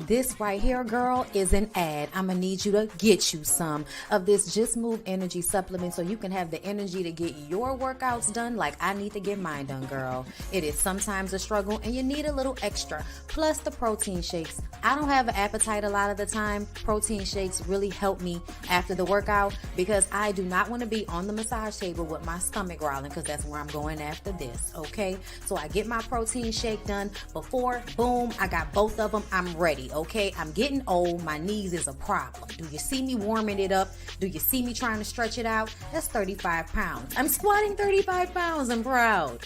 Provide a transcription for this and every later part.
This right here, girl, is an ad. I'm going to need you to get you some of this Just Move Energy supplement so you can have the energy to get your workouts done like I need to get mine done, girl. It is sometimes a struggle and you need a little extra. Plus the protein shakes. I don't have an appetite a lot of the time. Protein shakes really help me after the workout because I do not want to be on the massage table with my stomach growling because that's where I'm going after this, okay? So I get my protein shake done before, boom, I got both of them. I'm ready, okay? I'm getting old. My knees is a problem. Do you see me warming it up? Do you see me trying to stretch it out? That's 35 pounds. I'm squatting 35 pounds. I'm proud.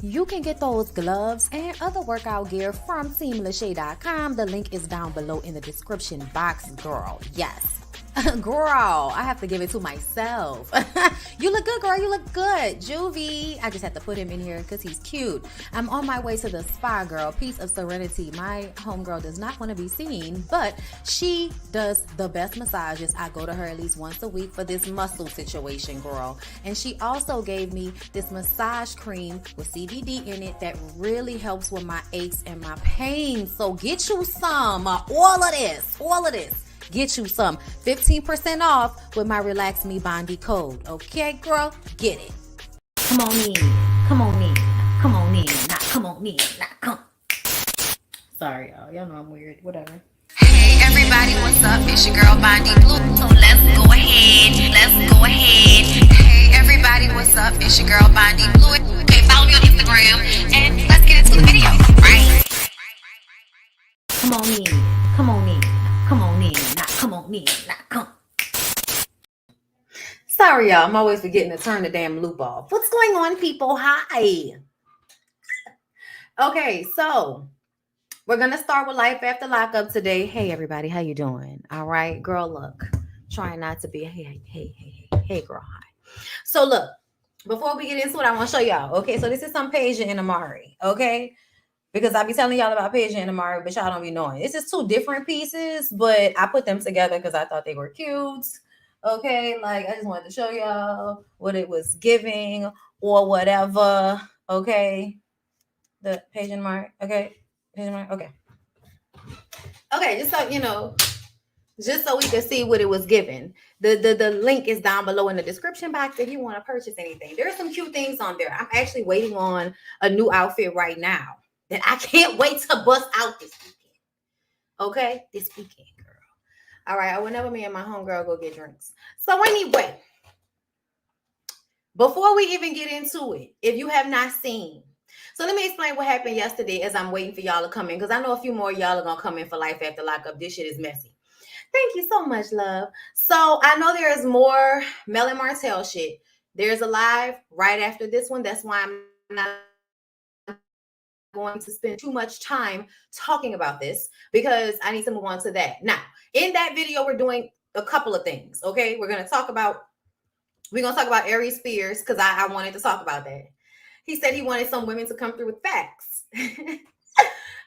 You can get those gloves and other workout gear from TeamLASHAE.com. The link is down below in the description box, girl. Yes. Girl, I have to give it to myself. You look good, girl. You look good. Juvie. I just had to put him in here because he's cute. I'm on my way to the spa, girl. Piece of serenity. My homegirl does not want to be seen, but she does the best massages. I go to her at least once a week for this muscle situation, girl. And she also gave me this massage cream with CBD in it that really helps with my aches and my pain. So get you some. All of this. Get you some. 15% off with my Relax Me Bondi code. Okay, girl? Get it. Come on in. Come on in. Come on in. Not come on in. Not come. Sorry, y'all. Y'all know I'm weird. Whatever. Hey, everybody. What's up? It's your girl, BondyBlue. So let's go ahead. Hey, everybody. What's up? It's your girl, BondyBlue. Okay, follow me on Instagram. And let's get into the video. Right? Come on in. Come on in. Come on in, not come on in, not come. Sorry, y'all. I'm always forgetting to turn the damn loop off. What's going on, people? Hi. Okay, so we're going to start with life after lockup today. Hey, everybody. How you doing? All right, girl, look. Trying not to be, hey, girl, hi. So, look, before we get into it, I want to show y'all. Okay, so this is some Peja and Amari, okay? Because I be telling y'all about Peja and Amari, but y'all don't be knowing. This is two different pieces, but I put them together because I thought they were cute. Okay, like I just wanted to show y'all what it was giving or whatever. Okay, the Peja and Amari. Okay, Peja and Amari. Okay. Okay, just so you know, just so we can see what it was giving. The link is down below in the description box if you want to purchase anything. There's some cute things on there. I'm actually waiting on a new outfit right now that I can't wait to bust out this weekend. Okay? This weekend, girl. All right. Whenever me and my homegirl go get drinks. So anyway, before we even get into it, if you have not seen, so let me explain what happened yesterday as I'm waiting for y'all to come in, because I know a few more of y'all are going to come in for life after lockup. This shit is messy. Thank you so much, love. So I know there is more Mel and Martell shit. There's a live right after this one. That's why I'm not going to spend too much time talking about this because I need to move on to that. Now, in that video, we're doing a couple of things. Okay, we're gonna talk about Aries Spears because I wanted to talk about that. He said he wanted some women to come through with facts.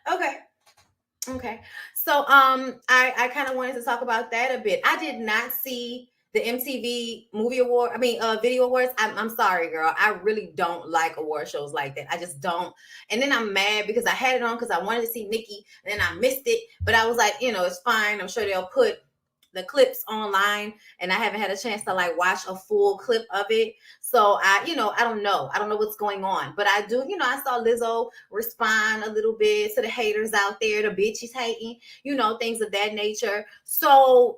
Okay. So I kind of wanted to talk about that a bit. I did not see the MTV video awards. I'm sorry, girl. I really don't like award shows like that. I just don't. And then I'm mad because I had it on because I wanted to see Nikki and then I missed it. But I was like, it's fine. I'm sure they'll put the clips online and I haven't had a chance to like watch a full clip of it. So I don't know. I don't know what's going on, but I do, I saw Lizzo respond a little bit to the haters out there, the bitches hating, things of that nature. So,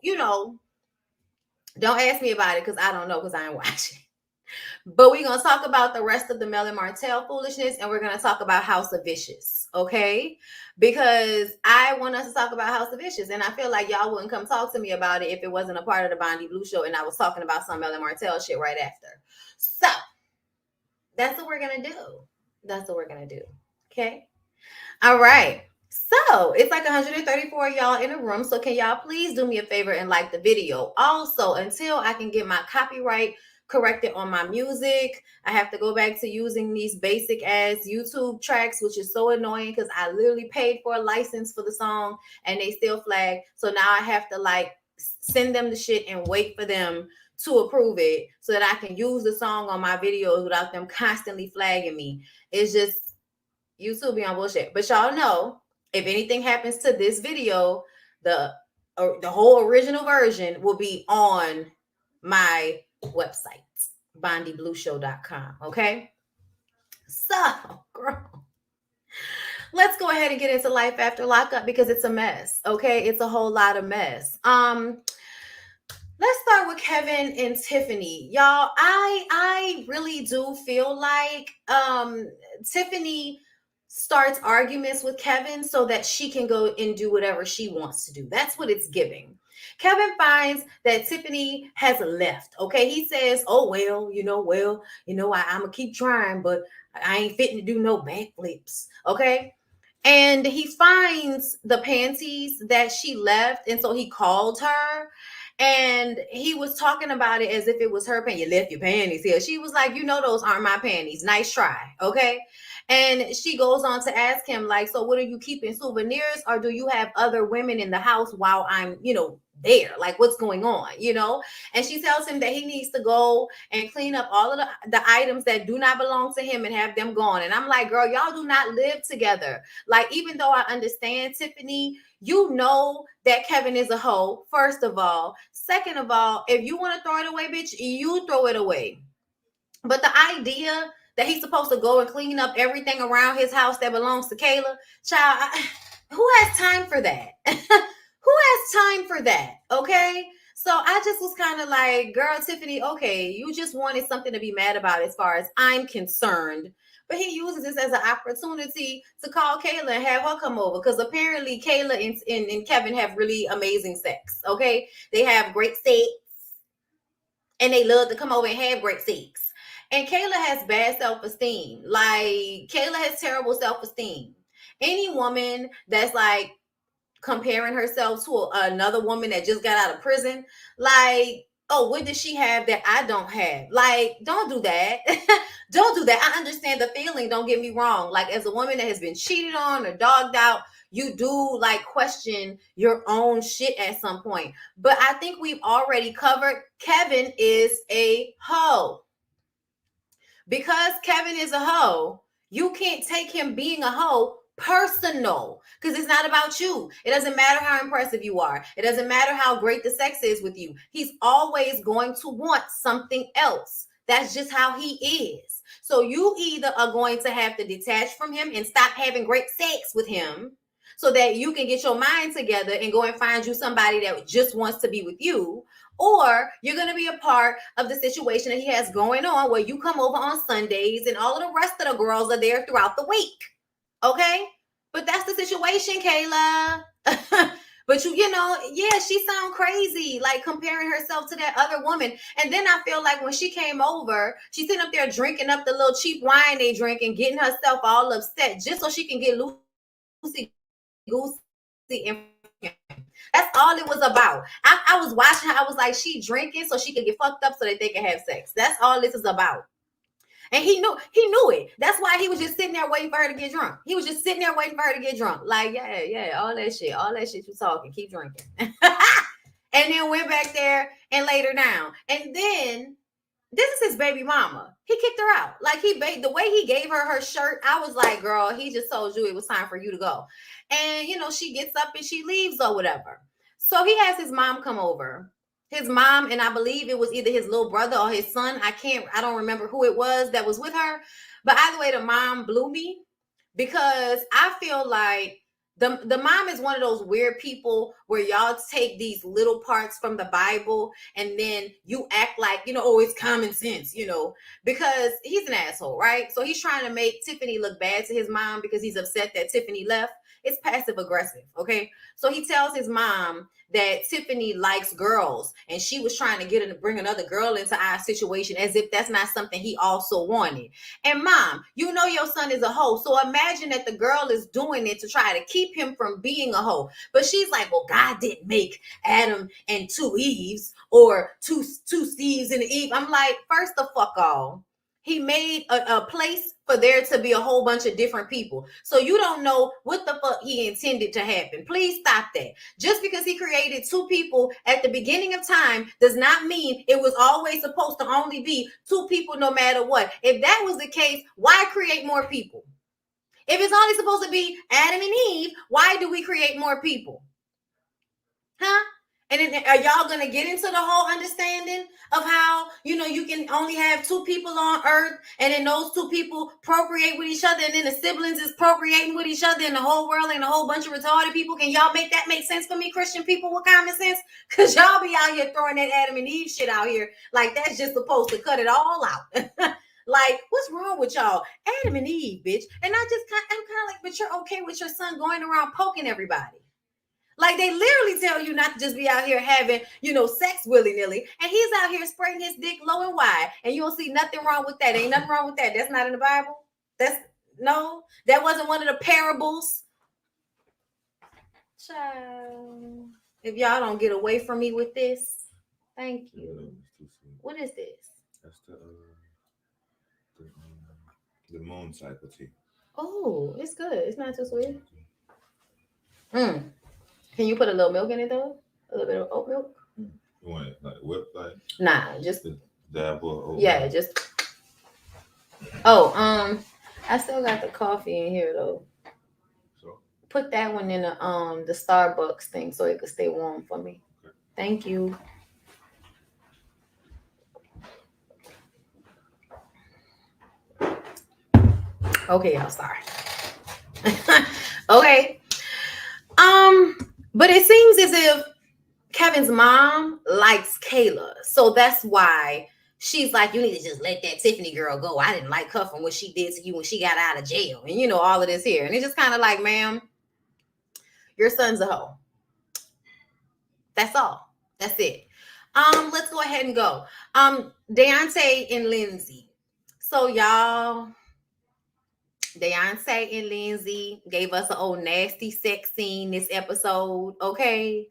don't ask me about it because I don't know because I ain't watching. But we're going to talk about the rest of the Mel and Martell foolishness and we're going to talk about House of Vicious, okay? Because I want us to talk about House of Vicious and I feel like y'all wouldn't come talk to me about it if it wasn't a part of the BondyBlue show and I was talking about some Mel and Martell shit right after. So that's what we're going to do. Okay? All right. So it's like 134 of y'all in the room. So can y'all please do me a favor and like the video? Also, until I can get my copyright corrected on my music, I have to go back to using these basic ass YouTube tracks, which is so annoying because I literally paid for a license for the song and they still flag. So now I have to like send them the shit and wait for them to approve it so that I can use the song on my videos without them constantly flagging me. It's just YouTube be on bullshit. But y'all know, if anything happens to this video, the whole original version will be on my website, bondyblueshow.com. Okay. So, girl, let's go ahead and get into life after lockup because it's a mess. Okay. It's a whole lot of mess. Let's start with Kevin and Tiffany. Y'all, I really do feel like Tiffany starts arguments with Kevin so that she can go and do whatever she wants to do. That's what it's giving. Kevin finds that Tiffany has left. Okay. He says, oh, I'm going to keep trying, but I ain't fitting to do no backflips. Okay. And he finds the panties that she left. And so he called her and he was talking about it as if it was her panties. You left your panties here. She was like, those aren't my panties. Nice try. Okay. And she goes on to ask him, like, so what are you keeping, souvenirs, or do you have other women in the house while I'm, there? Like, what's going on, And she tells him that he needs to go and clean up all of the items that do not belong to him and have them gone. And I'm like, girl, y'all do not live together. Like, even though I understand, Tiffany, that Kevin is a hoe, first of all. Second of all, if you want to throw it away, bitch, you throw it away. But the idea that he's supposed to go and clean up everything around his house that belongs to Kayla, child, who has time for that? Who has time for that? Okay. So I just was kind of like, girl, Tiffany, okay, you just wanted something to be mad about as far as I'm concerned. But he uses this as an opportunity to call Kayla and have her come over because apparently Kayla and Kevin have really amazing sex. Okay. They have great sex and they love to come over and have great sex. And Kayla has bad self-esteem. Like, Kayla has terrible self-esteem. Any woman that's like comparing herself to another woman that just got out of prison, like, oh, what does she have that I don't have? Like, don't do that. Don't do that. I understand the feeling. Don't get me wrong. Like, as a woman that has been cheated on or dogged out, you do like question your own shit at some point. But I think we've already covered Kevin is a hoe. Because Kevin is a hoe, you can't take him being a hoe personal because it's not about you. It doesn't matter how impressive you are. It doesn't matter how great the sex is with you. He's always going to want something else. That's just how he is. So you either are going to have to detach from him and stop having great sex with him so that you can get your mind together and go and find you somebody that just wants to be with you. Or you're going to be a part of the situation that he has going on where you come over on Sundays and all of the rest of the girls are there throughout the week. Okay? But that's the situation, Kayla. But she sound crazy, like comparing herself to that other woman. And then I feel like when she came over, she's sitting up there drinking up the little cheap wine they drink and getting herself all upset just so she can get loosey goosey and that's all it was about. I was watching her. I was like, she drinking so she can get fucked up so that they can have sex. That's all this is about. And he knew it. That's why he was just sitting there waiting for her to get drunk. He was just sitting there waiting for her to get drunk. Like, yeah, all that shit you talking, keep drinking. And then went back there and laid her down. And then this is his baby mama. He kicked her out. Like the way he gave her shirt, I was like, girl, he just told you it was time for you to go. And, she gets up and she leaves or whatever. So he has his mom come over. His mom, and I believe it was either his little brother or his son. I don't remember who it was that was with her. But either way, the mom blew me because I feel like the mom is one of those weird people where y'all take these little parts from the Bible and then you act like, oh, it's common sense, because he's an asshole, right? So he's trying to make Tiffany look bad to his mom because he's upset that Tiffany left. It's passive aggressive. Okay. So he tells his mom that Tiffany likes girls and she was trying to get him to bring another girl into our situation as if that's not something he also wanted. And mom, you know your son is a hoe. So imagine that the girl is doing it to try to keep him from being a hoe. But she's like, well, God didn't make Adam and two Eves or two Steves and Eve. I'm like, first the fuck all. He made a place for there to be a whole bunch of different people. So you don't know what the fuck he intended to happen. Please stop that. Just because he created two people at the beginning of time does not mean it was always supposed to only be two people no matter what. If that was the case, why create more people? If it's only supposed to be Adam and Eve, why do we create more people? Huh? And then are y'all going to get into the whole understanding of how, you can only have two people on earth and then those two people procreate with each other and then the siblings is procreating with each other and the whole world and a whole bunch of retarded people? Can y'all make that make sense for me, Christian people with common sense? Because y'all be out here throwing that Adam and Eve shit out here like that's just supposed to cut it all out. Like, what's wrong with y'all? Adam and Eve, bitch. And I'm kind of like, but you're okay with your son going around poking everybody. Like, they literally tell you not to just be out here having, sex willy-nilly. And he's out here spreading his dick low and wide. And you don't see nothing wrong with that. Ain't nothing wrong with that. That's not in the Bible. That wasn't one of the parables. Child. If y'all don't get away from me with this, thank you. What is this? That's the moon cycle tea. Oh, it's good. It's not too sweet. Can you put a little milk in it though? A little bit of oat milk? You want it like whipped, like? Nah, just dab or oat yeah, milk? just. Oh, I still got the coffee in here though. So put that one in the Starbucks thing so it could stay warm for me. Okay. Thank you. Okay, y'all, sorry. Okay. But it seems as if Kevin's mom likes Kayla. So that's why she's like, you need to just let that Tiffany girl go. I didn't like her from what she did to you when she got out of jail. And all of this here. And it's just kind of like, ma'am, your son's a hoe. That's all. That's it. Let's go ahead and go. Deontay and Lindsay. So y'all, Deontay and Lindsay gave us an old nasty sex scene this episode, okay?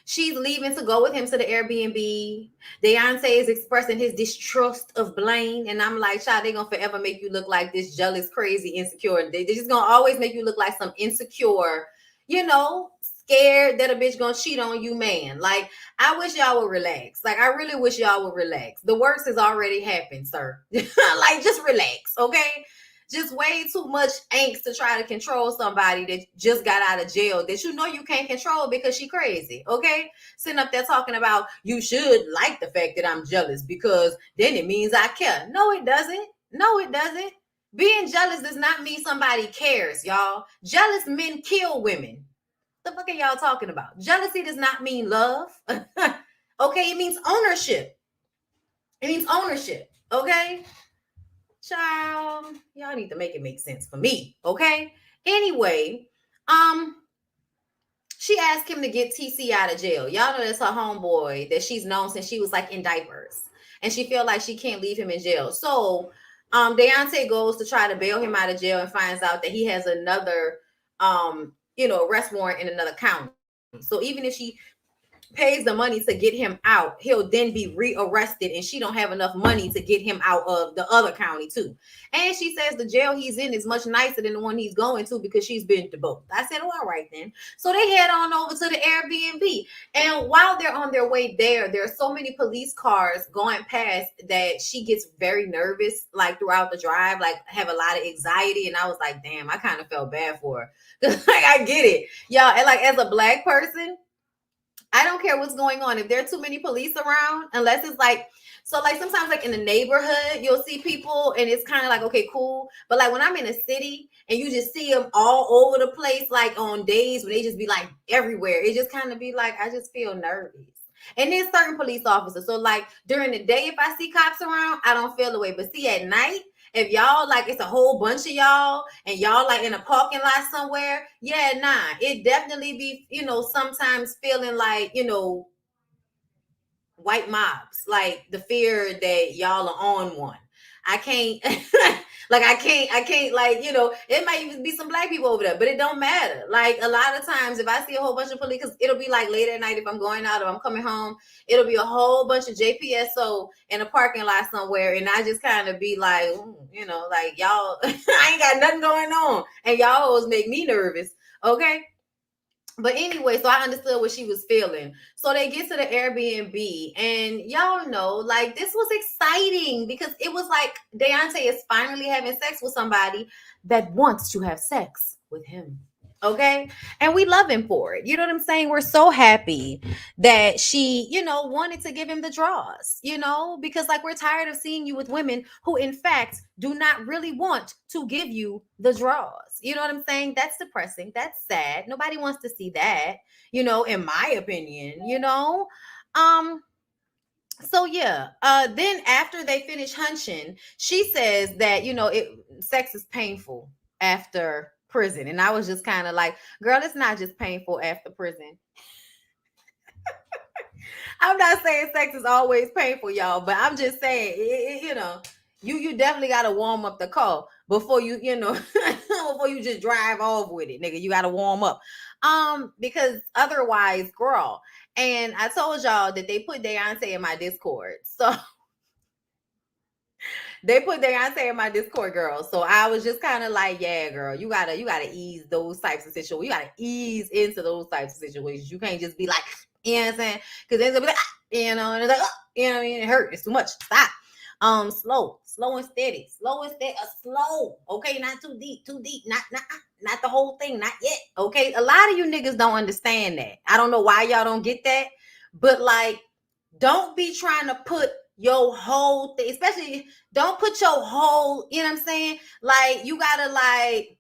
She's leaving to go with him to the Airbnb. Deontay is expressing his distrust of Blaine. And I'm like, child, they're going to forever make you look like this jealous, crazy, insecure. They're just going to always make you look like some insecure, scared that a bitch going to cheat on you, man. Like, I wish y'all would relax. Like, I really wish y'all would relax. The worst has already happened, sir. Like, just relax, okay? Just way too much angst to try to control somebody that just got out of jail that you can't control because she crazy, okay? Sitting up there talking about you should like the fact that I'm jealous because then it means I care. No, it doesn't. No, it doesn't. Being jealous does not mean somebody cares, y'all. Jealous men kill women. What the fuck are y'all talking about? Jealousy does not mean love. Okay, it means ownership. It means ownership, okay? Child, y'all need to make it make sense for me, okay? Anyway, she asked him to get TC out of jail. Y'all know that's her homeboy that she's known since she was like in diapers, and she feel like she can't leave him in jail. So, Deontay goes to try to bail him out of jail and finds out that he has another, arrest warrant in another county. So even if she pays the money to get him out, he'll then be rearrested, and she don't have enough money to get him out of the other county too. And she says the jail he's in is much nicer than the one he's going to because she's been to both. I said, oh, all right then. So they head on over to the Airbnb, and while they're on their way there are so many police cars going past that she gets very nervous, like throughout the drive, like have a lot of anxiety. And I was like, damn, I kind of felt bad for her. Like, I get it, y'all. And like, as a Black person, I don't care what's going on. If there are too many police around, unless it's like, so like sometimes like in the neighborhood, you'll see people and it's kind of like, okay, cool. But like when I'm in a city and you just see them all over the place, like on days when they just be like everywhere, it just kind of be like, I just feel nervous. And there's certain police officers. So like during the day, if I see cops around, I don't feel the way. But see, at night, if y'all like it's a whole bunch of y'all and y'all like in a parking lot somewhere, yeah, nah, it definitely be, you know, sometimes feeling like, you know, white mobs, like the fear that y'all are on one. I can't like I can't like, you know, it might even be some black people over there, but it don't matter. Like a lot of times if I see a whole bunch of police, because it'll be like late at night if I'm going out or I'm coming home, it'll be a whole bunch of JPSO in a parking lot somewhere, and I just kind of be like, you know, like y'all I ain't got nothing going on and y'all always make me nervous. Okay. But anyway, so I understood what she was feeling. So they get to the Airbnb, and y'all know, like, this was exciting because it was like Deontay is finally having sex with somebody that wants to have sex with him. Okay. And we love him for it. You know what I'm saying? We're so happy that she, you know, wanted to give him the draws, you know, because like we're tired of seeing you with women who, in fact, do not really want to give you the draws. You know what I'm saying? That's depressing. That's sad. Nobody wants to see that, you know, in my opinion, you know. So yeah, then after they finish hunching, she says that, you know, sex is painful after prison. And I was just kind of like, girl, it's not just painful after prison. I'm not saying sex is always painful, y'all, but I'm just saying, you know, you definitely got to warm up the car before you know, before you just drive off with it, nigga. You got to warm up. Because otherwise, girl. And I told y'all that they put Deontay in my Discord. So they put Deontay in my Discord, girl. So I was just kind of like, yeah, girl, you gotta ease those types of situations. You gotta ease into those types of situations. You can't just be like, you know what I'm saying? Because then they'll be like, you know, and it's like, you know what I mean? It hurt. It's too much. Stop. Slow and steady, slow. Okay, not too deep, not the whole thing, not yet. Okay, a lot of you niggas don't understand that. I don't know why y'all don't get that, but like, don't be trying to put your whole thing, especially don't put your whole, you know what I'm saying? Like, you gotta like,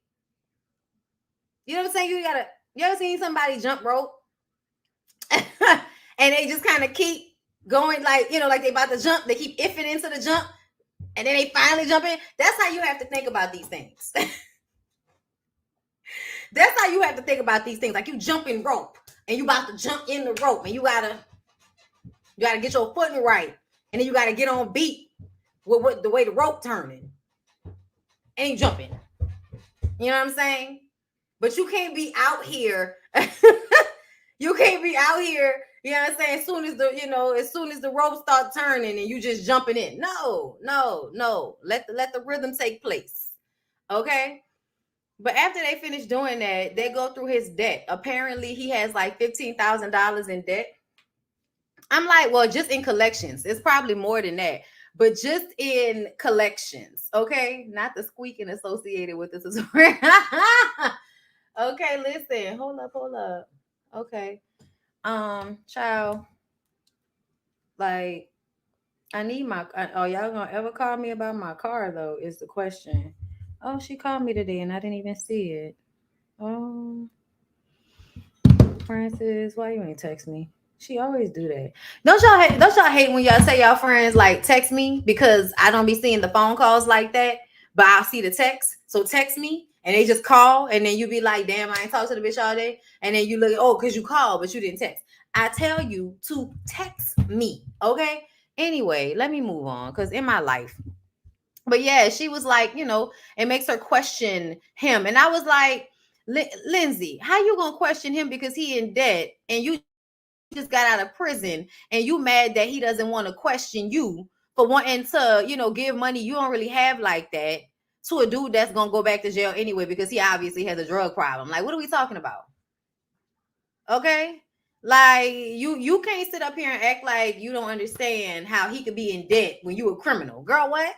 you know what I'm saying? You ever seen somebody jump rope? And they just kind of keep going, like, you know, like they about to jump, they keep iffing into the jump, and then they finally jump in. That's how you have to think about these things. That's how you have to think about these things. Like you jumping rope and you about to jump in the rope, and you gotta get your footing right, and then you gotta get on beat with the way the rope turning, and you jumping. You know what I'm saying? But you can't be out here. You can't be out here. You know what I'm saying? As soon as the rope start turning and you just jumping in. No. Let the rhythm take place. Okay. But after they finish doing that, they go through his debt. Apparently, he has like $15,000 in debt. I'm like, well, just in collections. It's probably more than that. But just in collections, okay? Not the squeaking associated with this. Okay, listen. Hold up. Okay. Child. Like, I need y'all gonna ever call me about my car though, is the question. Oh, she called me today and I didn't even see it. Oh, Francis, why you ain't text me? She always do that. Don't y'all hate when y'all say y'all friends like text me, because I don't be seeing the phone calls like that, but I'll see the text. So text me and they just call, and then you be like, damn, I ain't talked to the bitch all day. And then you look, oh, because you called, but you didn't text. I tell you to text me. Okay. Anyway, let me move on, because in my life. But yeah, she was like, you know, it makes her question him. And I was like, Lindsay, how you gonna question him because he in debt and you just got out of prison, and you mad that he doesn't want to question you for wanting to, you know, give money you don't really have like that to a dude that's gonna go back to jail anyway because he obviously has a drug problem. Like, what are we talking about? Okay. Like, you can't sit up here and act like you don't understand how he could be in debt when you a criminal. Girl, what?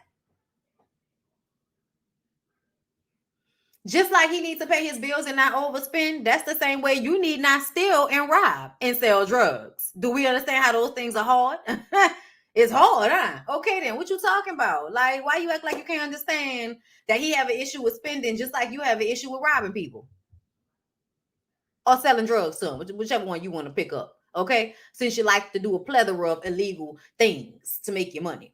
Just like he needs to pay his bills and not overspend, that's the same way you need not steal and rob and sell drugs. Do we understand how those things are hard? It's hard, huh? Okay, then what you talking about? Like, why you act like you can't understand that he have an issue with spending just like you have an issue with robbing people or selling drugs to them, whichever one you want to pick up. Okay, since you like to do a plethora of illegal things to make your money.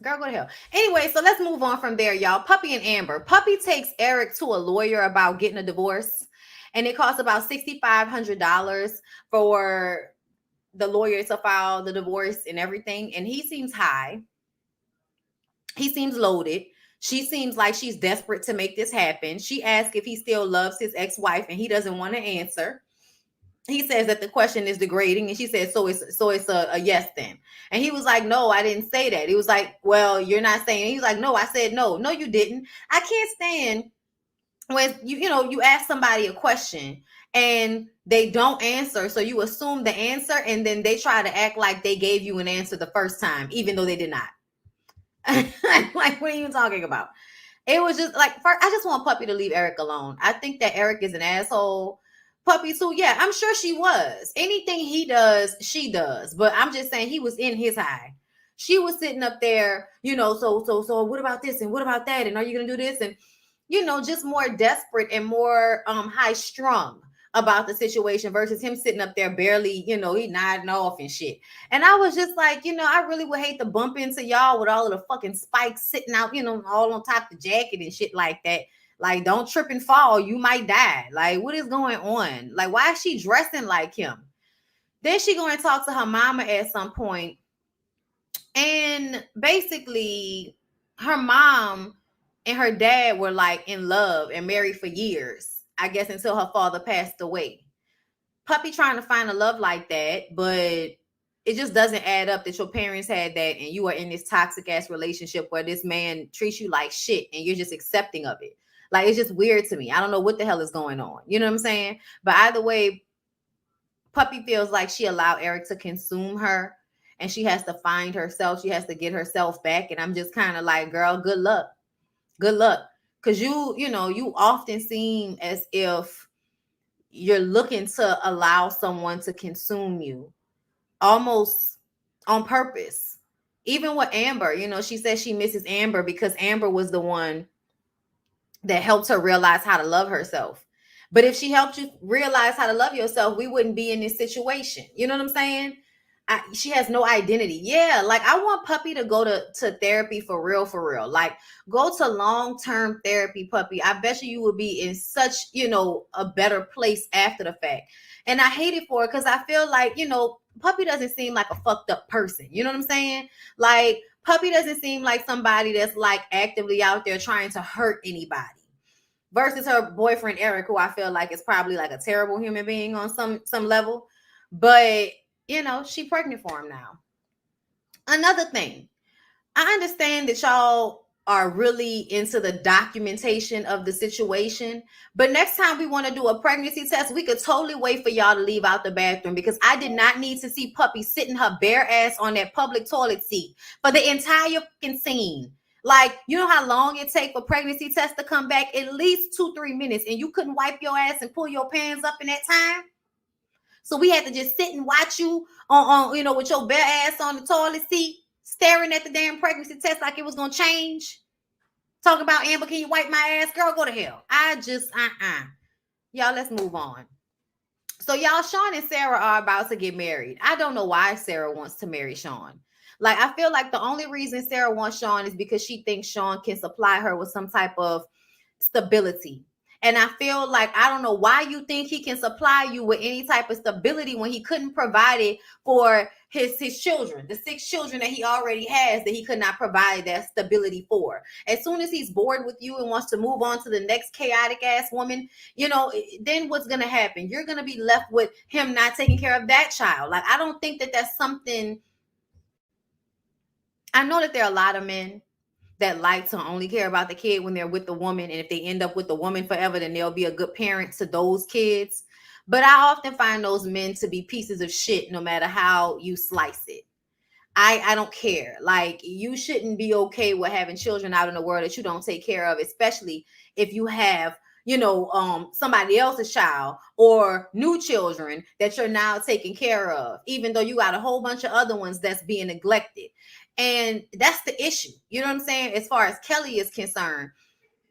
Girl, go to hell. Anyway, so let's move on from there, y'all. Puppy and Amber. Puppy takes Eric to a lawyer about getting a divorce, and it costs about $6,500 for the lawyer to file the divorce and everything. And he seems high. He seems loaded. She seems like she's desperate to make this happen. She asks if he still loves his ex-wife, and he doesn't want to answer. He says that the question is degrading, and she says, so it's a yes then. And he was like, no, I didn't say that. He was like, well, you're not saying. He's like, no, I said no. No, you didn't. I can't stand when you ask somebody a question and they don't answer, so you assume the answer, and then they try to act like they gave you an answer the first time, even though they did not. Like, what are you talking about? It was just like, I just want Puppy to leave Eric alone. I think that Eric is an asshole. Puppy too, yeah, I'm sure she was. Anything he does, she does. But I'm just saying, he was in his high. She was sitting up there, so what about this and what about that? And are you gonna do this? And just more desperate and more high strung about the situation versus him sitting up there barely, he nodding off and shit. And I was just like, I really would hate to bump into y'all with all of the fucking spikes sitting out, all on top of the jacket and shit like that. Like, don't trip and fall. You might die. Like, what is going on? Like, why is she dressing like him? Then she going to talk to her mama at some point. And basically, her mom and her dad were like in love and married for years, I guess, until her father passed away. Puppy trying to find a love like that, but it just doesn't add up that your parents had that and you are in this toxic ass relationship where this man treats you like shit and you're just accepting of it. Like, it's just weird to me. I don't know what the hell is going on. You know what I'm saying? But either way, Puppy feels like she allowed Eric to consume her and she has to find herself. She has to get herself back. And I'm just kind of like, girl, good luck. Good luck. Because you often seem as if you're looking to allow someone to consume you almost on purpose. Even with Amber, she says she misses Amber because Amber was the one that helped her realize how to love herself. But if she helped you realize how to love yourself, we wouldn't be in this situation. You know what I'm saying? She has no identity. Yeah, like, I want Puppy to go to therapy for real. Like, go to long-term therapy, Puppy. I bet you would be in such, a better place after the fact. And I hate it for her because I feel like, Puppy doesn't seem like a fucked up person. You know what I'm saying? Like, Puppy doesn't seem like somebody that's like actively out there trying to hurt anybody. Versus her boyfriend, Eric, who I feel like is probably like a terrible human being on some level. But she pregnant for him now. Another thing, I understand that y'all are really into the documentation of the situation, but next time we want to do a pregnancy test, we could totally wait for y'all to leave out the bathroom, because I did not need to see Puppy sitting her bare ass on that public toilet seat for the entire fucking scene. Like, you know how long it takes for pregnancy tests to come back? At least 2-3 minutes, and you couldn't wipe your ass and pull your pants up in that time? So we had to just sit and watch you on with your bare ass on the toilet seat, staring at the damn pregnancy test like it was gonna change. Talking about, Amber, can you wipe my ass? Girl, go to hell. I just Y'all, let's move on. So y'all, Sean and Sarah are about to get married. I don't know why Sarah wants to marry Sean. Like, I feel like the only reason Sarah wants Sean is because she thinks Sean can supply her with some type of stability. And I feel like, I don't know why you think he can supply you with any type of stability when he couldn't provide it for his children, the 6 children that he already has, that he could not provide that stability for. As soon as he's bored with you and wants to move on to the next chaotic ass woman, then what's going to happen? You're going to be left with him not taking care of that child. Like, I don't think that that's something. I know that there are a lot of men that like to only care about the kid when they're with the woman. And if they end up with the woman forever, then they'll be a good parent to those kids. But I often find those men to be pieces of shit, no matter how you slice it. I don't care. Like, you shouldn't be okay with having children out in the world that you don't take care of, especially if you have, somebody else's child or new children that you're now taking care of, even though you got a whole bunch of other ones that's being neglected. And that's the issue. You know what I'm saying? As far as Kelly is concerned,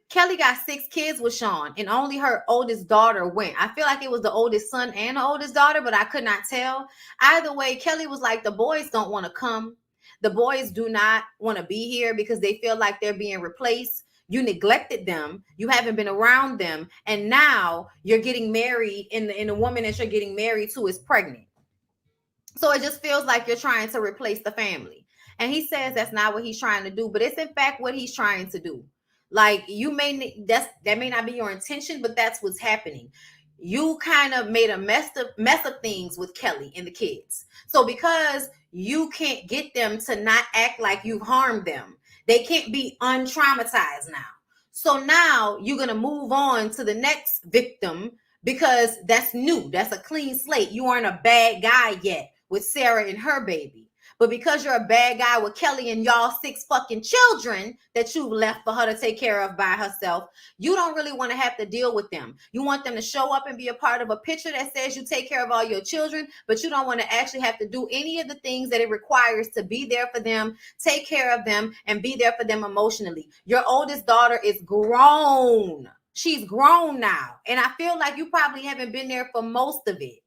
Kelly got 6 kids with Sean, and only her oldest daughter went. I feel like it was the oldest son and the oldest daughter, but I could not tell. Either way, Kelly was like, the boys don't want to come. The boys do not want to be here because they feel like they're being replaced. You neglected them. You haven't been around them. And now you're getting married, and the woman that you're getting married to is pregnant. So it just feels like you're trying to replace the family. And he says that's not what he's trying to do, but it's in fact what he's trying to do. Like, that may not be your intention, but that's what's happening. You kind of made a mess of things with Kelly and the kids. So because you can't get them to not act like you've harmed them, they can't be untraumatized now. So now you're going to move on to the next victim because that's new. That's a clean slate. You aren't a bad guy yet with Sarah and her baby. But because you're a bad guy with Kelly and y'all 6 fucking children that you've left for her to take care of by herself, you don't really want to have to deal with them. You want them to show up and be a part of a picture that says you take care of all your children, but you don't want to actually have to do any of the things that it requires to be there for them, take care of them, and be there for them emotionally. Your oldest daughter is grown. She's grown now. And I feel like you probably haven't been there for most of it.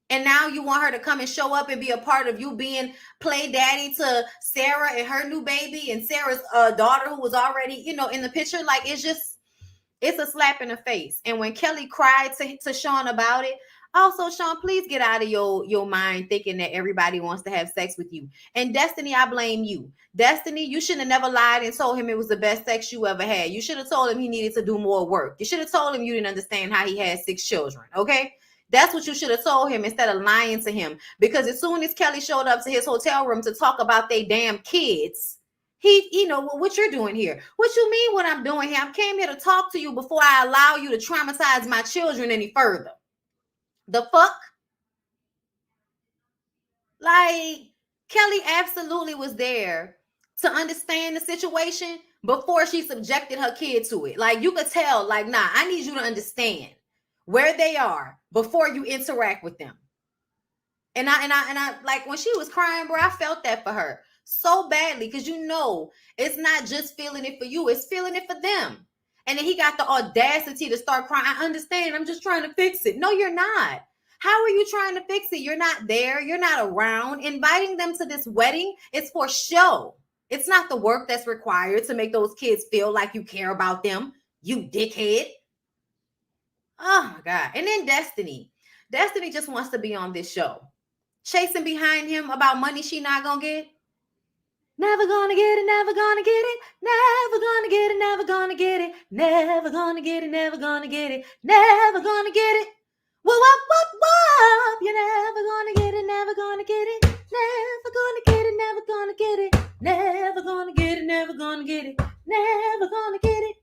And now you want her to come and show up and be a part of you being play daddy to Sarah and her new baby and Sarah's daughter who was already, in the picture. Like, it's a slap in the face. And when Kelly cried to Sean about it, also, Sean, please get out of your mind thinking that everybody wants to have sex with you. And Destiny, I blame you. Destiny, you should have never lied and told him it was the best sex you ever had. You should have told him he needed to do more work. You should have told him you didn't understand how he had 6 children, okay? That's what you should have told him instead of lying to him. Because as soon as Kelly showed up to his hotel room to talk about they damn kids, what you're doing here. What you mean what I'm doing here? I came here to talk to you before I allow you to traumatize my children any further. The fuck? Like, Kelly absolutely was there to understand the situation before she subjected her kid to it. Like, you could tell, like, nah, I need you to understand where they are before you interact with them. And I like, when she was crying, bro, I felt that for her so badly, because it's not just feeling it for you, it's feeling it for them. And then he got the audacity to start crying. I understand, I'm just trying to fix it. No, you're not. How are you trying to fix it? You're not there. You're not around. Inviting them to this wedding is for show. It's not the work that's required to make those kids feel like you care about them, you dickhead. Oh my God. And then Destiny just wants to be on this show, chasing behind him about money she not gonna get. Never gonna get it, never gonna get it, never gonna get it, never gonna get it, never gonna get it, never gonna get it, never gonna get it. Whoop, whoop, whoop. You're never gonna get it, never gonna get it, never gonna get it, never gonna get it, never gonna get it, never gonna get it, never gonna get it,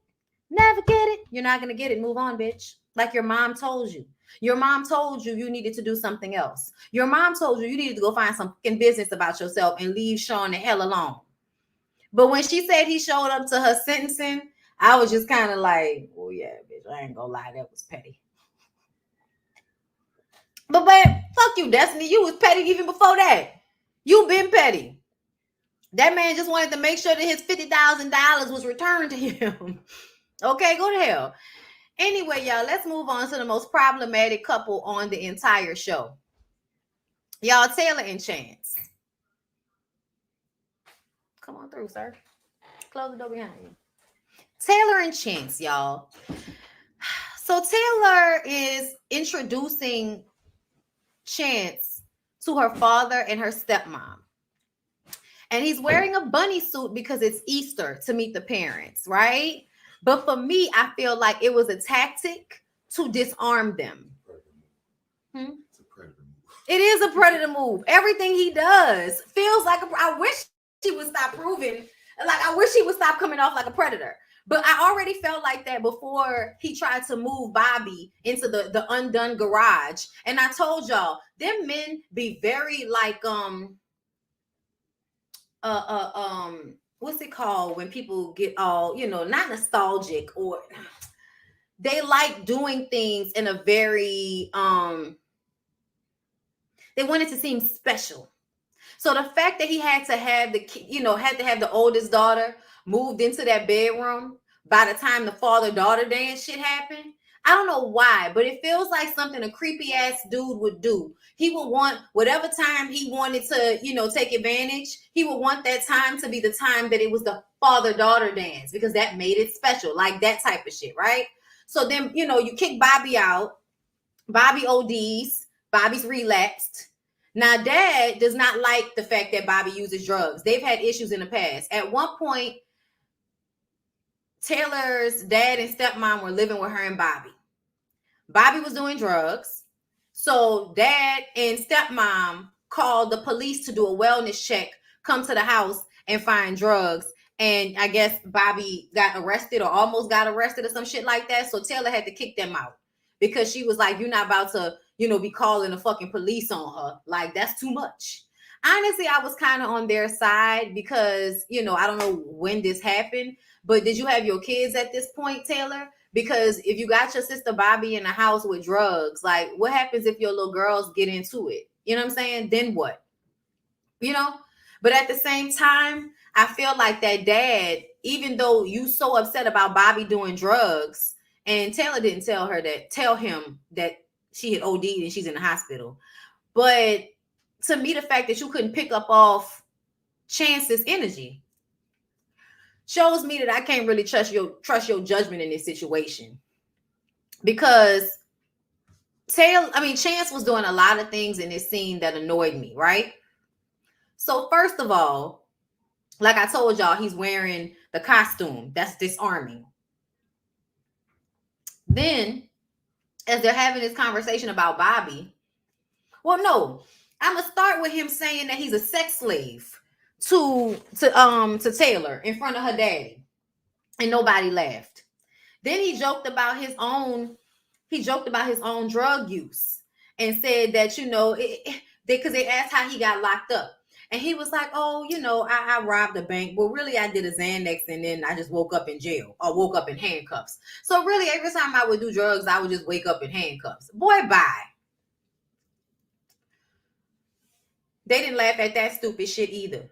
never get it. You're not gonna get it. Move on, bitch. Like your mom told you. Your mom told you needed to do something else. Your mom told you needed to go find some fucking business about yourself and leave Sean the hell alone. But when she said he showed up to her sentencing, I was just kind of like, oh yeah, bitch, I ain't gonna lie, that was petty. But fuck you, Destiny. You was petty even before that. You been petty. That man just wanted to make sure that his $50,000 was returned to him. Okay, go to hell. Anyway, y'all, let's move on to the most problematic couple on the entire show. Y'all, Taylor and Chance. Come on through, sir. Close the door behind you. Taylor and Chance, y'all. So Taylor is introducing Chance to her father and her stepmom. And he's wearing a bunny suit because it's Easter to meet the parents, right? But for me, I feel like it was a tactic to disarm them. It's a predator move. It is a predator move. Everything he does feels like I wish he would stop proving. Like, I wish he would stop coming off like a predator. But I already felt like that before he tried to move Bobby into the undone garage. And I told y'all, them men be very like what's it called when people get all, not nostalgic, or they like doing things in a very they want it to seem special. So the fact that he had to have the oldest daughter moved into that bedroom by the time the father-daughter dance shit happened, I don't know why, but it feels like something a creepy ass dude would do. He would want whatever time he wanted to, take advantage. He would want that time to be the time that it was the father-daughter dance because that made it special, like that type of shit, right? So then, you kick Bobby out. Bobby ODs. Bobby's relapsed. Now, Dad does not like the fact that Bobby uses drugs. They've had issues in the past. At one point, Taylor's dad and stepmom were living with her and Bobby. Bobby was doing drugs. So Dad and stepmom called the police to do a wellness check, come to the house and find drugs. And I guess Bobby got arrested or almost got arrested or some shit like that. So Taylor had to kick them out because she was like, you're not about to, be calling the fucking police on her. Like, that's too much. Honestly, I was kind of on their side because, I don't know when this happened, but did you have your kids at this point, Taylor? Because if you got your sister Bobby in the house with drugs, like what happens if your little girls get into it? You know what I'm saying? Then what? But at the same time, I feel like that dad, even though you so upset about Bobby doing drugs, and Taylor didn't tell him that she had OD'd and she's in the hospital. But to me, the fact that you couldn't pick up off Chance's energy shows me that I can't really trust your judgment in this situation. Because Chance was doing a lot of things in this scene that annoyed me, right? So first of all, like I told y'all, he's wearing the costume. That's disarming. Then, as they're having this conversation about Bobby, well, no, I'm gonna start with him saying that he's a sex slave to Taylor in front of her daddy, and nobody laughed. Then he joked about his own drug use and said that because they asked how he got locked up. And he was like, oh, I robbed a bank. Well, really, I did a Xanax and then I just woke up in jail or woke up in handcuffs. So really, every time I would do drugs, I would just wake up in handcuffs. Boy, bye. They didn't laugh at that stupid shit either.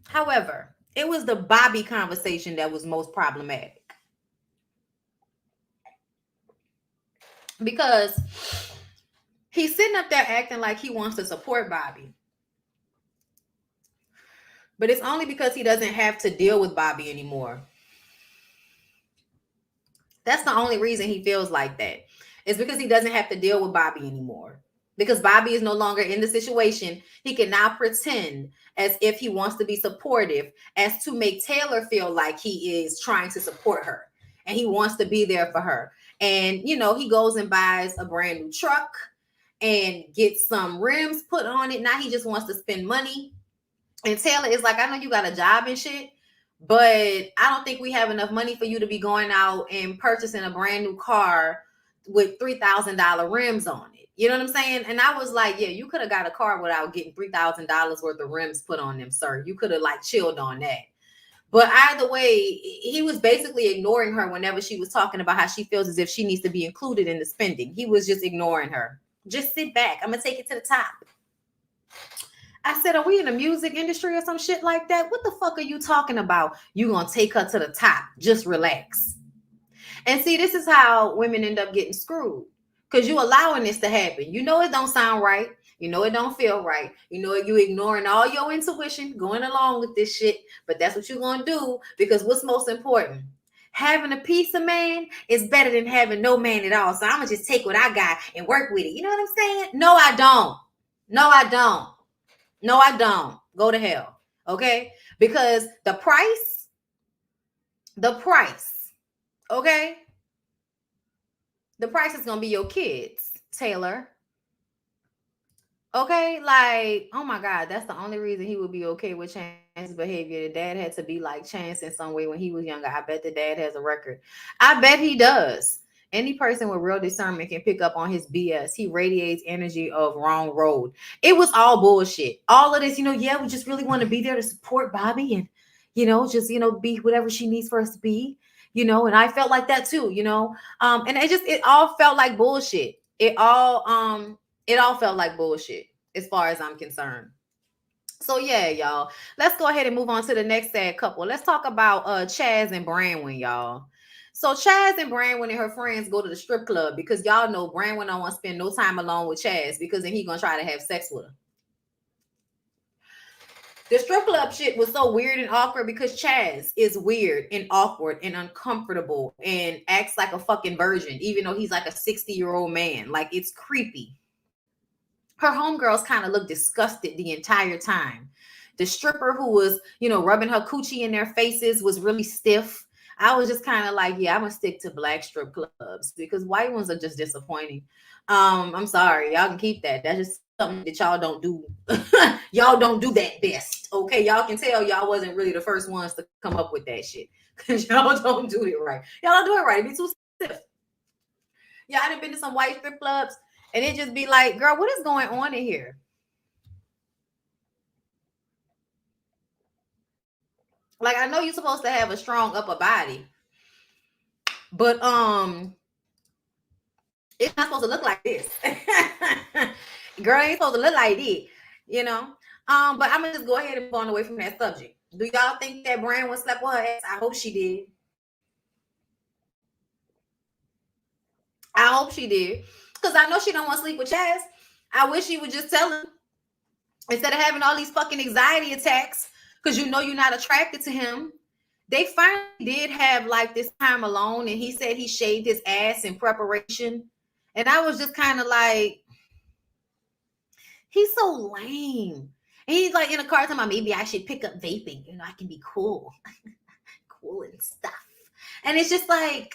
However, it was the Bobby conversation that was most problematic. Because he's sitting up there acting like he wants to support Bobby. But it's only because he doesn't have to deal with Bobby anymore. That's the only reason he feels like that. It's because he doesn't have to deal with Bobby anymore. Because Bobby is no longer in the situation. He can now pretend as if he wants to be supportive as to make Taylor feel like he is trying to support her. And he wants to be there for her. And, he goes and buys a brand new truck and gets some rims put on it. Now he just wants to spend money. And Taylor is like, I know you got a job and shit, but I don't think we have enough money for you to be going out and purchasing a brand new car with $3,000 rims on it. You know what I'm saying? And I was like, yeah, you could have got a car without getting $3,000 worth of rims put on them, sir. You could have chilled on that. But either way, he was basically ignoring her whenever she was talking about how she feels as if she needs to be included in the spending. He was just ignoring her. Just sit back. I'm going to take it to the top. I said, are we in the music industry or some shit like that? What the fuck are you talking about? You going to take her to the top. Just relax. And see, this is how women end up getting screwed. Because you allowing this to happen. It don't sound right. It don't feel right. You ignoring all your intuition, going along with this shit. But that's what you're going to do. Because what's most important? Having a piece of man is better than having no man at all. So I'm going to just take what I got and work with it. You know what I'm saying? No, I don't. No, I don't. No, I don't. Go to hell. Okay? Because the price, okay? The price is going to be your kids, Taylor. Okay? Oh my God, that's the only reason he would be okay with Chance's behavior. The dad had to be like Chance in some way when he was younger. I bet the dad has a record. I bet he does. Any person with real discernment can pick up on his BS. He radiates energy of wrong road. It was all bullshit. All of this, we just really want to be there to support Bobby and, be whatever she needs for us to be, and I felt like that too, and it all felt like bullshit. It all felt like bullshit as far as I'm concerned. So yeah, y'all, let's go ahead and move on to the next sad couple. Let's talk about Chaz and Branwyn, y'all. So Chaz and Branwyn and her friends go to the strip club because y'all know Branwyn don't want to spend no time alone with Chaz because then he gonna try to have sex with her. The strip club shit was so weird and awkward because Chaz is weird and awkward and uncomfortable and acts like a fucking virgin, even though he's like a 60-year-old man. Like, it's creepy. Her homegirls kind of look disgusted the entire time. The stripper who was, rubbing her coochie in their faces was really stiff. I was just kind of like, yeah, I'm gonna stick to black strip clubs because white ones are just disappointing. I'm sorry, y'all can keep that. That's just something that y'all don't do. Y'all don't do that best. Okay, y'all can tell y'all wasn't really the first ones to come up with that shit because y'all don't do it right. Y'all don't do it right. It be too stiff. Y'all done been to some white strip clubs and it just be like, girl, what is going on in here? Like, I know you're supposed to have a strong upper body, but it's not supposed to look like this. Girl, ain't supposed to look like this, But I'm gonna just go ahead and move on away from that subject. Do y'all think that Branwyn slept with her ass? I hope she did. I hope she did. Because I know she don't want to sleep with Chaz. I wish she would just tell him instead of having all these fucking anxiety attacks because you're not attracted to him. They finally did have like this time alone, and he said he shaved his ass in preparation. And I was just kind of like, he's so lame. And he's like in a car talking about maybe I should pick up vaping. I can be cool. Cool and stuff. And it's just like,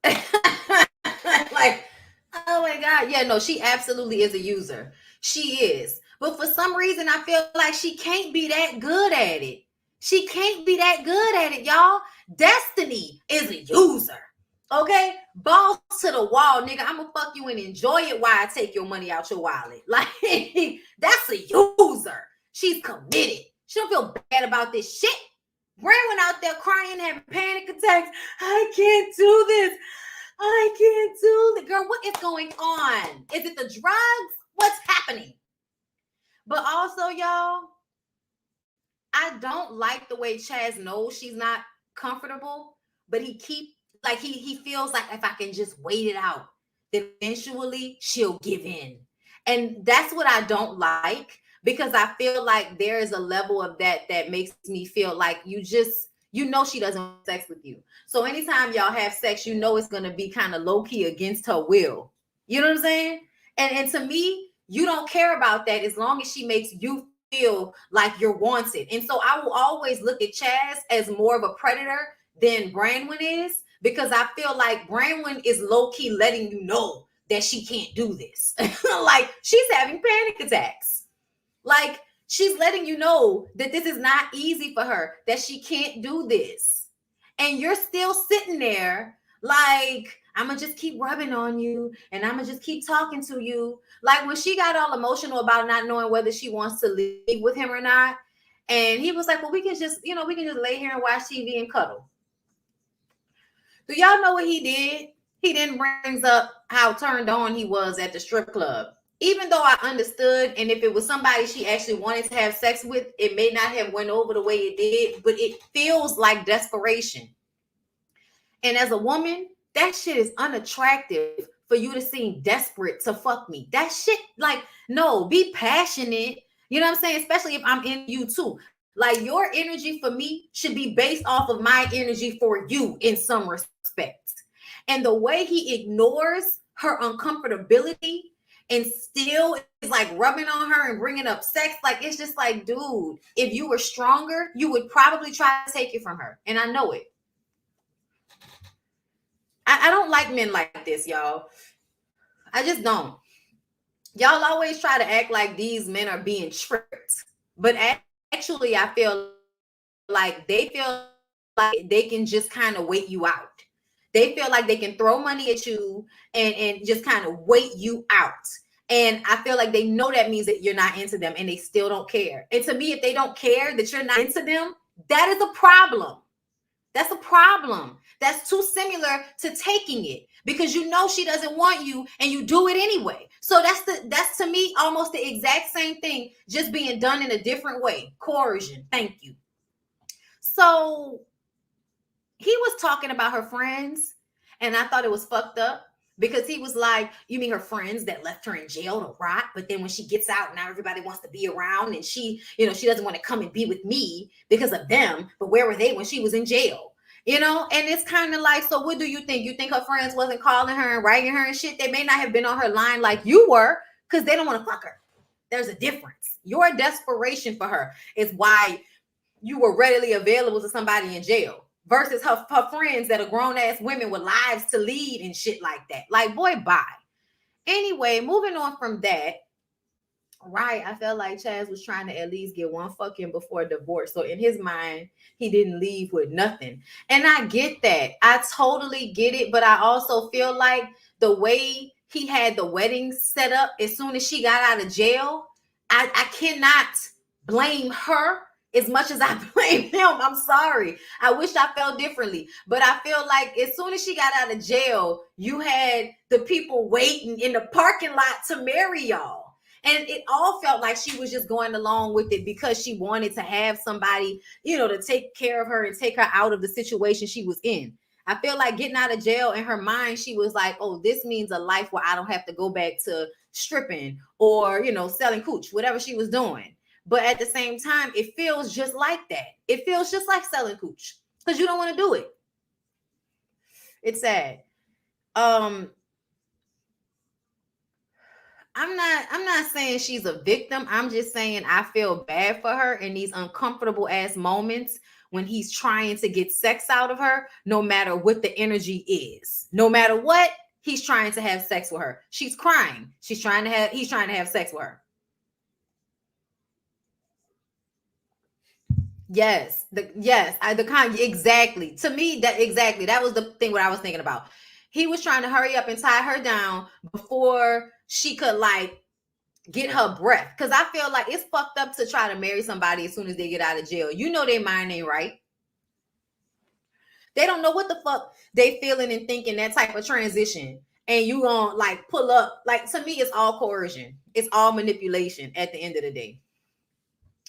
like, oh my God. Yeah, no, she absolutely is a user. She is. But for some reason, I feel like she can't be that good at it. She can't be that good at it, y'all. Destiny is a user. Okay? Balls to the wall, nigga. I'm gonna fuck you and enjoy it while I take your money out your wallet. Like, that's a user. She's committed. She don't feel bad about this shit. Branwyn out there crying, having panic attacks. I can't do this. I can't do this. Girl, what is going on? Is it the drugs? What's happening? But also, y'all, I don't like the way Chaz knows she's not comfortable, but he feels like if I can just wait it out, then eventually she'll give in. And that's what I don't like, because I feel like there is a level of that makes me feel like she doesn't want sex with you. So anytime y'all have sex, it's going to be kind of low key against her will. You know what I'm saying? And to me, you don't care about that as long as she makes you feel like you're wanted. And so I will always look at Chaz as more of a predator than Branwyn is, because I feel like Branwyn is low-key letting you know that she can't do this. Like, she's having panic attacks. Like, she's letting you know that this is not easy for her, that she can't do this. And you're still sitting there like, I'm going to just keep rubbing on you and I'm going to just keep talking to you. Like, when she got all emotional about not knowing whether she wants to leave with him or not, and he was like, well, we can just lay here and watch TV and cuddle. Do y'all know what he did? He then brings up how turned on he was at the strip club. Even though I understood, and if it was somebody she actually wanted to have sex with, it may not have went over the way it did, but it feels like desperation. And as a woman, that shit is unattractive for you to seem desperate to fuck me. That shit, like, no, be passionate. You know what I'm saying? Especially if I'm in you too. Like, your energy for me should be based off of my energy for you in some respect. And the way he ignores her uncomfortability and still is like rubbing on her and bringing up sex, like, it's just like, dude, if you were stronger, you would probably try to take it from her. And I know it. I don't like men like this, y'all. I just don't. Y'all always try to act like these men are being tricked. But actually, I feel like they feel like they can just kind of wait you out. They feel like they can throw money at you and just kind of wait you out. And I feel like they know that means that you're not into them and they still don't care. And to me, if they don't care that you're not into them, that is a problem. That's a problem. That's too similar to taking it because you know she doesn't want you and you do it anyway. So that's to me almost the exact same thing, just being done in a different way. Coercion. Thank you. So he was talking about her friends, and I thought it was fucked up. Because he was like, you mean her friends that left her in jail to rot? But then when she gets out, now everybody wants to be around, and she, she doesn't want to come and be with me because of them. But where were they when she was in jail? And it's kind of like, so what do you think? You think her friends wasn't calling her and writing her and shit? They may not have been on her line like you were because they don't want to fuck her. There's a difference. Your desperation for her is why you were readily available to somebody in jail. Versus her friends that are grown-ass women with lives to lead and shit like that. Like, boy, bye. Anyway, moving on from that, right, I felt like Chaz was trying to at least get one fucking before divorce. So in his mind, he didn't leave with nothing. And I get that. I totally get it. But I also feel like the way he had the wedding set up as soon as she got out of jail, I cannot blame her as much as I blame him. I'm sorry. I wish I felt differently. But I feel like as soon as she got out of jail, you had the people waiting in the parking lot to marry y'all. And it all felt like she was just going along with it because she wanted to have somebody, to take care of her and take her out of the situation she was in. I feel like getting out of jail, in her mind, she was like, oh, this means a life where I don't have to go back to stripping or, selling cooch, whatever she was doing. But at the same time, it feels just like that. It feels just like selling cooch because you don't want to do it. It's sad. I'm not saying she's a victim. I'm just saying I feel bad for her in these uncomfortable ass moments when he's trying to get sex out of her, no matter what the energy is. No matter what, he's trying to have sex with her. She's crying. He's trying to have sex with her. Yes, exactly. To me, that was the thing what I was thinking about. He was trying to hurry up and tie her down before she could get her breath. Because I feel like it's fucked up to try to marry somebody as soon as they get out of jail. Their mind ain't right. They don't know what the fuck they feeling and thinking, that type of transition. And you gonna pull up. To me, it's all coercion. It's all manipulation at the end of the day.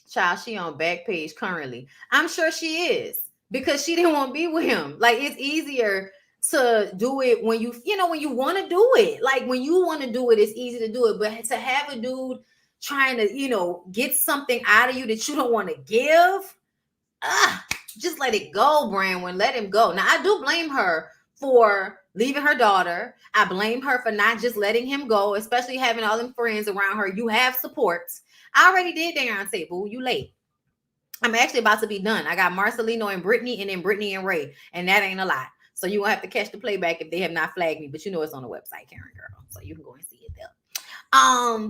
Child, she on Backpage currently. I'm sure she is because she didn't want to be with him. It's easier to do it when when you want to do it. When you want to do it, it's easy to do it. But to have a dude trying to, get something out of you that you don't want to give, just let it go, Branwyn. Let him go. Now, I do blame her for leaving her daughter. I blame her for not just letting him go, especially having all them friends around her. You have supports. I already did Deontay, boo. You late. I'm actually about to be done. I got Marcelino and Brittany and then Brittany and Ray. And that ain't a lot. So you won't have to catch the playback if they have not flagged me. But it's on the website, Karen Girl. So you can go and see it there.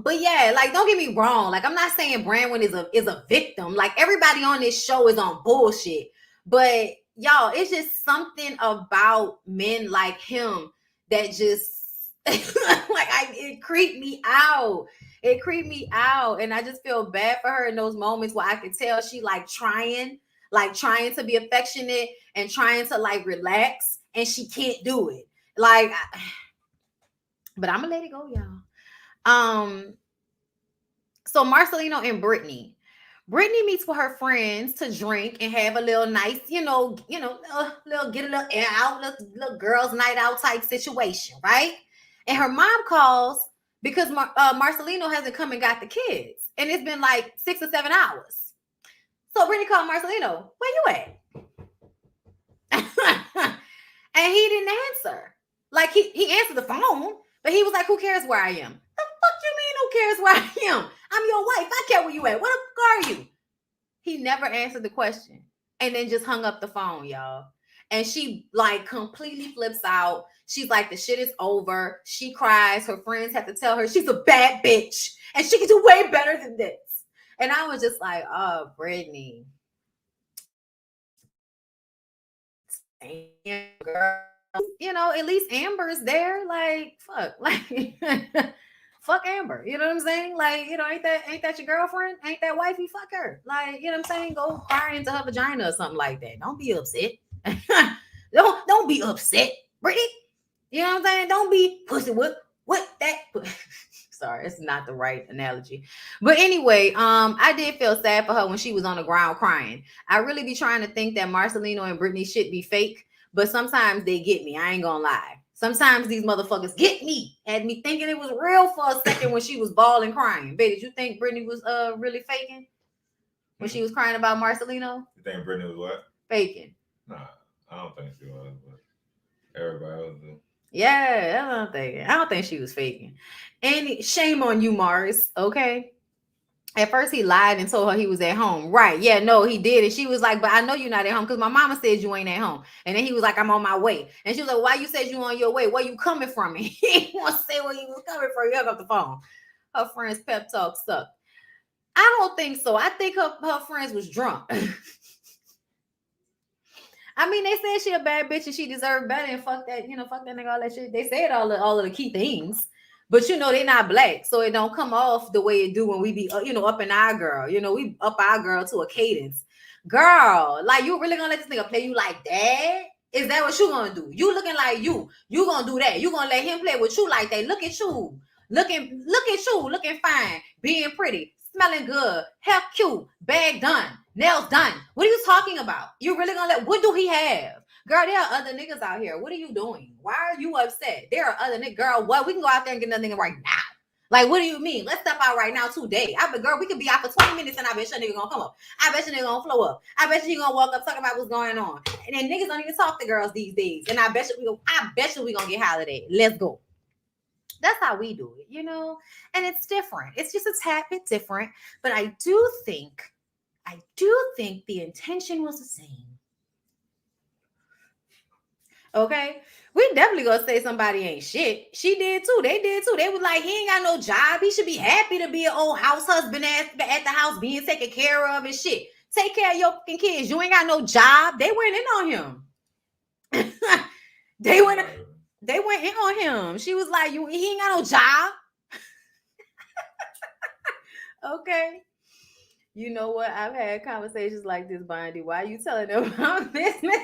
But yeah, don't get me wrong. I'm not saying Branwyn is a victim. Everybody on this show is on bullshit. But y'all, it's just something about men like him that just it creeped me out. It creeped me out. And I just feel bad for her in those moments where I could tell she trying to be affectionate and trying to relax, and she can't do it. But I'm gonna let it go, y'all. So Marcelino and Brittany meets with her friends to drink and have a little nice, little get a little air out, little girls' night out type situation, right? And her mom calls because Marcelino hasn't come and got the kids, and it's been 6 or 7 hours. So Brittany called Marcelino, where you at? And he didn't answer. He answered the phone, but he was like, who cares where I am? The fuck you mean who cares where I am? I'm your wife. I care where you at. Where the fuck are you? He never answered the question and then just hung up the phone, y'all. And she completely flips out. She's like, the shit is over. She cries. Her friends have to tell her she's a bad bitch and she can do way better than this. And I was just like, oh, Brittany. Girl. At least Amber's there. Fuck. Fuck Amber. You know what I'm saying? Ain't that your girlfriend? Ain't that wifey? Fuck her. You know what I'm saying? Go cry into her vagina or something like that. Don't be upset. Don't be upset, Brittany. You know what I'm saying? Don't be pussy what that. Sorry, it's not the right analogy. But anyway, I did feel sad for her when she was on the ground crying. I really be trying to think that Marcelino and Brittany shit be fake. but sometimes they get me. I ain't gonna lie. Sometimes these motherfuckers get me. Had me thinking it was real for a second when she was bawling crying. Babe, did you think Brittany was really faking when she was crying about Marcelino? You think Brittany was what? Faking. Nah, I don't think she was, but everybody else do. Yeah, that's what I'm thinking. I don't think she was faking. And shame on you, Mars. Okay. At first, he lied and told her he was at home. Right. Yeah, no, he did. And she was like, but I know you're not at home because my mama said you ain't at home. And then he was like, I'm on my way. And she was like, why you said you on your way? Where you coming from? And he didn't want to say where he was coming from. He hung up the phone. Her friend's pep talk sucked. I don't think so. I think her friends was drunk. I mean, they said she a bad bitch and she deserved better and fuck that nigga, all that shit. They said all of the key things. But, they not black, so it don't come off the way it do when we be, up in our girl. We up our girl to a cadence. Girl, like, you really gonna let this nigga play you like that? Is that what you gonna do? You looking like you gonna do that. You gonna let him play with you like that. Look at you. Looking fine, being pretty, smelling good, hair cute, bag done, nails done. What are you talking about? You really gonna what do he have? Girl, there are other niggas out here. What are you doing? Why are you upset? There are other niggas. Girl, what? We can go out there and get another nigga right now. Like, what do you mean? Let's step out right now today. Girl, we could be out for 20 minutes and I bet your nigga gonna come up. I bet your nigga gonna flow up. I bet you gonna walk up talking about what's going on. And then niggas don't even talk to girls these days. And I bet you we gonna get holiday. Let's go. That's how we do it, And it's different. It's just a tad bit different. But I do think the intention was the same. Okay, we definitely gonna say somebody ain't shit. She did too. They did too. They was like, he ain't got no job. He should be happy to be an old house husband at the house being taken care of and shit. Take care of your fucking kids. You ain't got no job. They went in on him. They went in on him. She was like, he ain't got no job. Okay. You know what? I've had conversations like this, Bondy. Why are you telling them about business?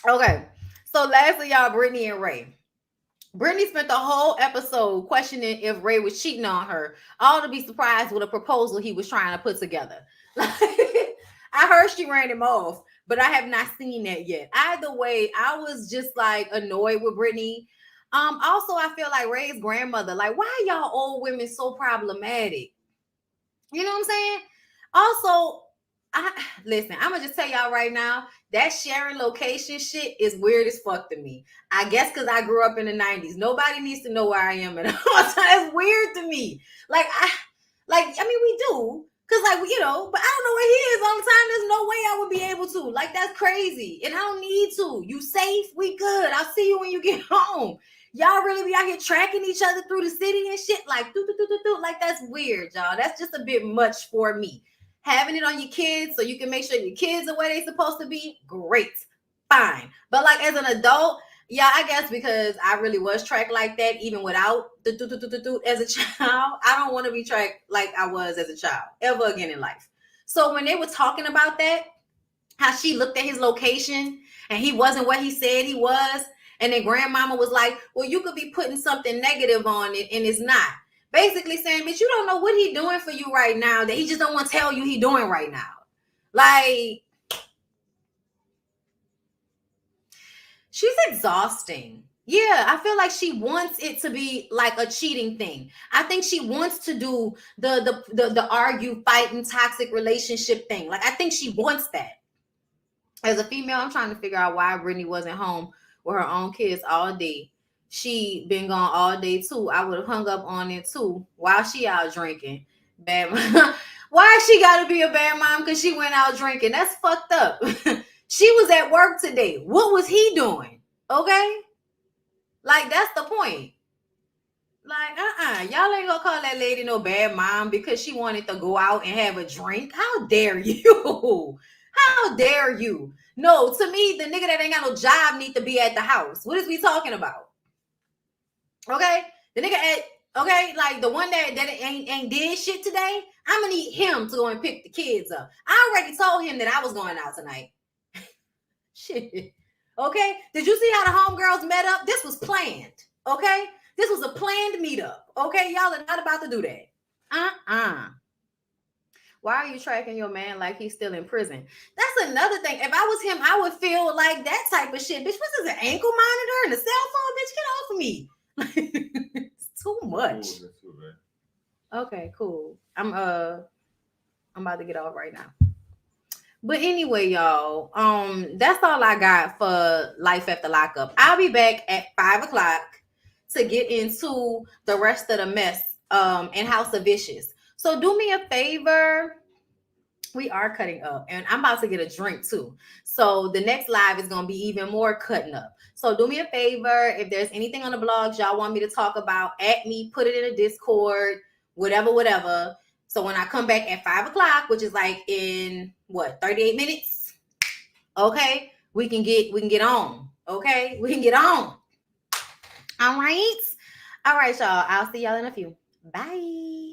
Okay, so lastly, y'all, Brittany and Ray. Brittany spent the whole episode questioning if Ray was cheating on her, all to be surprised with a proposal he was trying to put together. I heard she ran him off, but I have not seen that yet. Either way, I was just like annoyed with Brittany. Also, I feel like Ray's grandmother, like, why are y'all old women so problematic? You know what I'm saying? Also, listen, I'm gonna just tell y'all right now, that sharing location shit is weird as fuck to me. I guess because I grew up in the 90s. Nobody needs to know where I am at all. It's weird to me. Like, we do. Because, but I don't know where he is all the time. There's no way I would be able to. Like, that's crazy. And I don't need to. You safe? We good. I'll see you when you get home. Y'all really be out here tracking each other through the city and shit? Like, like, that's weird, y'all. That's just a bit much for me. Having it on your kids so you can make sure your kids are where they're supposed to be, great, fine. But like as an adult, yeah, I guess because I really was tracked like that, even without the as a child, I don't want to be tracked like I was as a child ever again in life. So when they were talking about that, how she looked at his location and he wasn't what he said he was, and then grandmama was like, well, you could be putting something negative on it and it's not. Basically saying, bitch, you don't know what he doing for you right now that he just don't want to tell you he doing right now. Like, she's exhausting. Yeah, I feel like she wants it to be like a cheating thing. I think she wants to do the argue, fight, and toxic relationship thing. Like, I think she wants that. As a female, I'm trying to figure out why Brittany wasn't home with her own kids all day. She been gone all day too. I would have hung up on it too while she out drinking. Bad mom. Why she got to be a bad mom? Because she went out drinking. That's fucked up. She was at work today. What was he doing? Okay? Like, that's the point. Like, y'all ain't gonna call that lady no bad mom because she wanted to go out and have a drink. How dare you? How dare you? No, to me, the nigga that ain't got no job need to be at the house. What is we talking about? Okay, the nigga like the one that ain't did shit today. I'm gonna need him to go and pick the kids up. I already told him that I was going out tonight. Shit. Okay, did you see how the homegirls met up? This was planned. Okay, this was a planned meetup. Okay, y'all are not about to do that. Why are you tracking your man like he's still in prison? That's another thing. If I was him, I would feel like that type of shit. Bitch, what's this, an ankle monitor and a cell phone? Bitch, get off of me. It's too much. Okay, cool. I'm about to get off right now. But anyway, y'all, that's all I got for Life After Lockup. I'll be back at 5:00 to get into the rest of the mess in House of Vicious. So do me a favor. We are cutting up, and I'm about to get a drink too. So the next live is going to be even more cutting up. So do me a favor. If there's anything on the blogs y'all want me to talk about, at me, put it in a Discord, whatever. So when I come back at 5:00, which is like in 38 minutes. Okay, we can get on. Okay, we can get on. All right, y'all. I'll see y'all in a few. Bye.